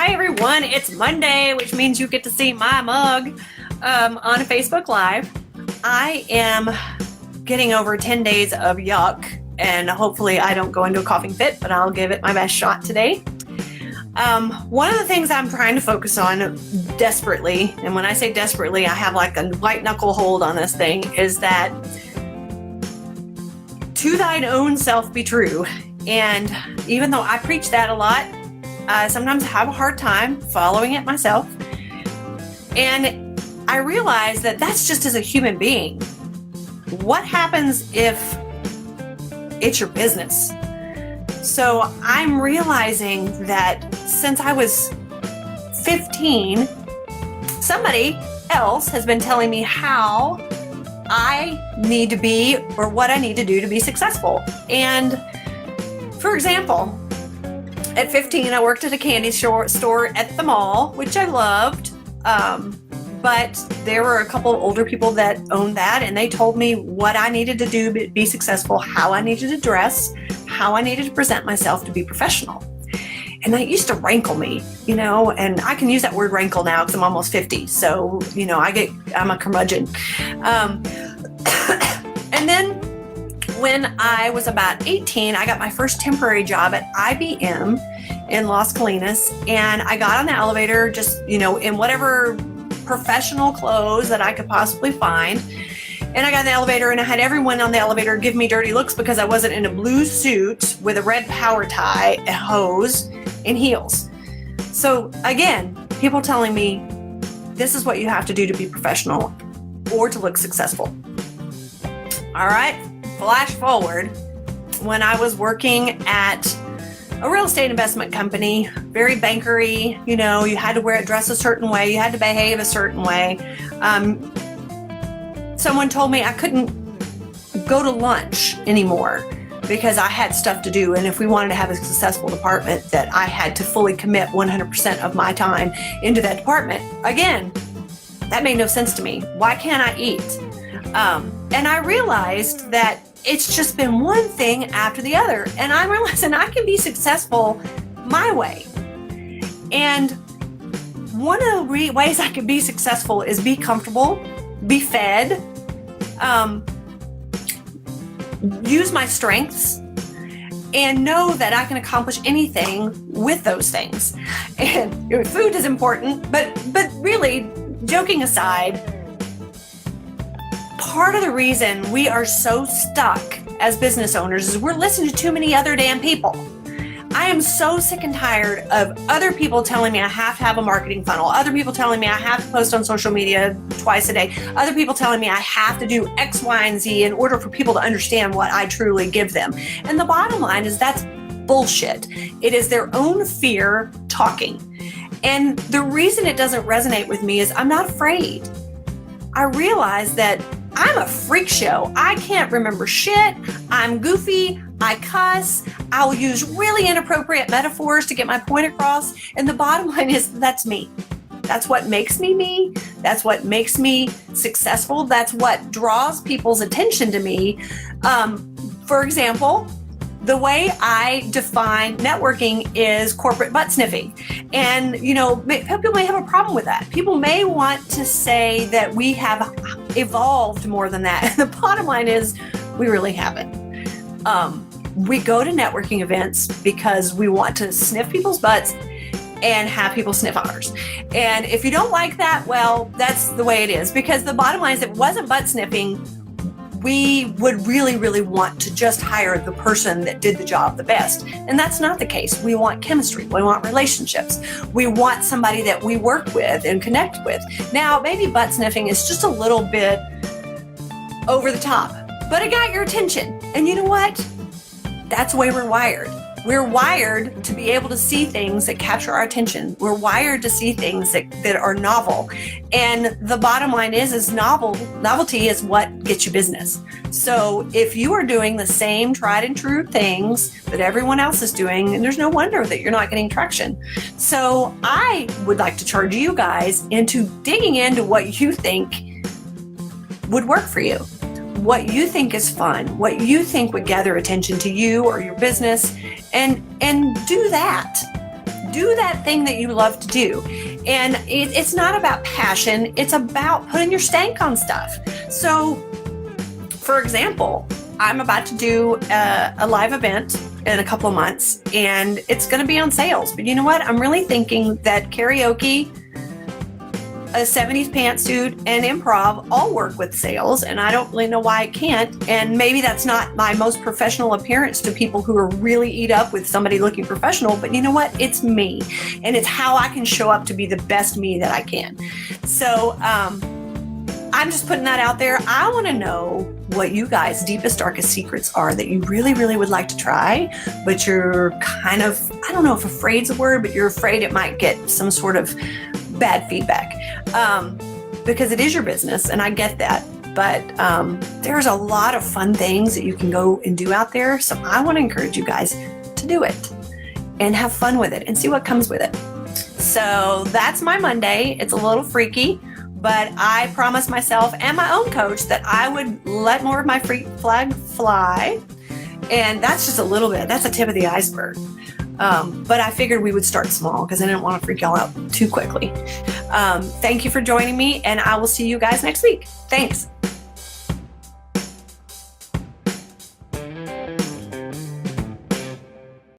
Hi everyone, it's Monday, which means you get to see my mug on Facebook Live. I am getting over 10 days of yuck, and hopefully I don't go into a coughing fit, but I'll give it my best shot today. One of the things I'm trying to focus on desperately, and when I say desperately, I have like a white knuckle hold on this thing, is that to thine own self be true. And even though I preach that a lot, I sometimes have a hard time following it myself. And I realize that that's just as a human being. What happens if it's your business? So I'm realizing that since I was 15, somebody else has been telling me how I need to be or what I need to do to be successful. And for example, at 15, I worked at a candy store at the mall, which I loved. But there were a couple of older people that owned that, and they told me what I needed to do to be successful, how I needed to dress, how I needed to present myself to be professional. And that used to rankle me, and I can use that word rankle now because I'm almost 50. So, I'm a curmudgeon. And then when I was about 18, I got my first temporary job at IBM in Las Colinas, and I got on the elevator just, in whatever professional clothes that I could possibly find. And I got in the elevator, and I had everyone on the elevator give me dirty looks because I wasn't in a blue suit with a red power tie, a hose, and heels. So again, people telling me this is what you have to do to be professional or to look successful. All right. Flash forward, when I was working at a real estate investment company, very bankery, you had to dress a certain way, you had to behave a certain way. Someone told me I couldn't go to lunch anymore because I had stuff to do. And if we wanted to have a successful department, that I had to fully commit 100% of my time into that department. Again, that made no sense to me. Why can't I eat? And I realized that it's just been one thing after the other. And I'm realizing I can be successful my way. And one of the ways I can be successful is be comfortable, be fed, use my strengths, and know that I can accomplish anything with those things. And food is important, but really, joking aside, part of the reason we are so stuck as business owners is we're listening to too many other damn people. I am so sick and tired of other people telling me I have to have a marketing funnel, other people telling me I have to post on social media twice a day, other people telling me I have to do X, Y, and Z in order for people to understand what I truly give them. And the bottom line is that's bullshit. It is their own fear talking. And the reason it doesn't resonate with me is I'm not afraid. I realize that I'm a freak show. I can't remember shit. I'm goofy. I cuss. I'll use really inappropriate metaphors to get my point across. And the bottom line is that's me. That's what makes me me. That's what makes me successful. That's what draws people's attention to me. For example, the way I define networking is corporate butt sniffing. And, people may have a problem with that. People may want to say that we have evolved more than that. And the bottom line is we really haven't. We go to networking events because we want to sniff people's butts and have people sniff ours. And if you don't like that, well, that's the way it is. Because the bottom line is if it wasn't butt sniffing, we would really, really want to just hire the person that did the job the best. And that's not the case. We want chemistry. We want relationships. We want somebody that we work with and connect with. Now, maybe butt sniffing is just a little bit over the top, but it got your attention. And you know what? That's the way we're wired. We're wired to be able to see things that capture our attention. We're wired to see things that are novel. And the bottom line is novelty is what gets you business. So if you are doing the same tried and true things that everyone else is doing, and there's no wonder that you're not getting traction. So I would like to charge you guys into digging into what you think would work for you. what you think is fun, what you think would gather attention to you or your business, and do that. Do that thing that you love to do. And it's not about passion, it's about putting your stank on stuff. So, for example, I'm about to do a live event in a couple of months, and it's going to be on sales. But you know what? I'm really thinking that karaoke, a 70s pantsuit, and improv all work with sales, and I don't really know why I can't. And maybe that's not my most professional appearance to people who are really eat up with somebody looking professional, but you know what? It's me, and it's how I can show up to be the best me that I can. So I'm just putting that out there. I want to know what you guys' deepest, darkest secrets are that you really, really would like to try, but you're kind of, I don't know if afraid's a word, but you're afraid it might get some sort of bad feedback, because it is your business, and I get that. But there's a lot of fun things that you can go and do out there. So I want to encourage you guys to do it and have fun with it and see what comes with it. So that's my Monday. It's a little freaky, but I promised myself and my own coach that I would let more of my freak flag fly. And that's just a little bit. That's the tip of the iceberg. But I figured we would start small because I didn't want to freak y'all out too quickly. Thank you for joining me, and I will see you guys next week. Thanks.